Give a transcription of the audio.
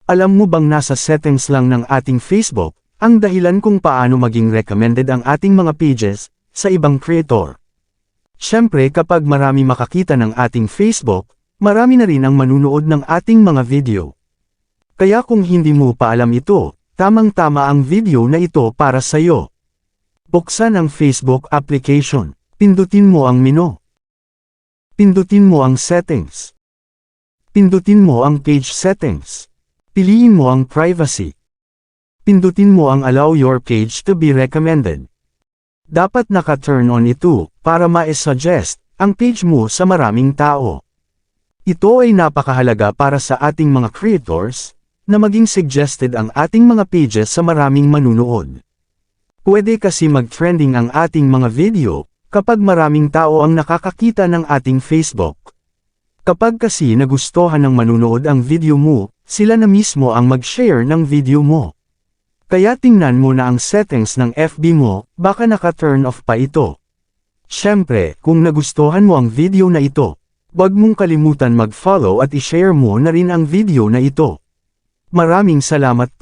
Alam mo bang nasa settings lang ng ating Facebook, ang dahilan kung paano maging recommended ang ating mga pages sa ibang creator? Siyempre kapag marami makakita ng ating Facebook, marami na rin ang manunood ng ating mga video. Kaya kung hindi mo pa alam ito, tamang-tama ang video na ito para sa iyo. Buksan ang Facebook application. Pindutin mo ang menu. Pindutin mo ang settings. Pindutin mo ang page settings. Piliin mo ang privacy. Pindutin mo ang allow your page to be recommended. Dapat naka-turn on ito para ma-suggest ang page mo sa maraming tao. Ito ay napakahalaga para sa ating mga creators na maging suggested ang ating mga pages sa maraming manunood. Pwede kasi mag-trending ang ating mga video kapag maraming tao ang nakakakita ng ating Facebook. Kapag kasi nagustuhan ng manunood ang video mo, sila na mismo ang mag-share ng video mo. Kaya tingnan mo na ang settings ng FB mo, baka naka-turn off pa ito. Siyempre, kung nagustuhan mo ang video na ito, huwag mong kalimutan mag-follow at i-share mo na rin ang video na ito. Maraming salamat po.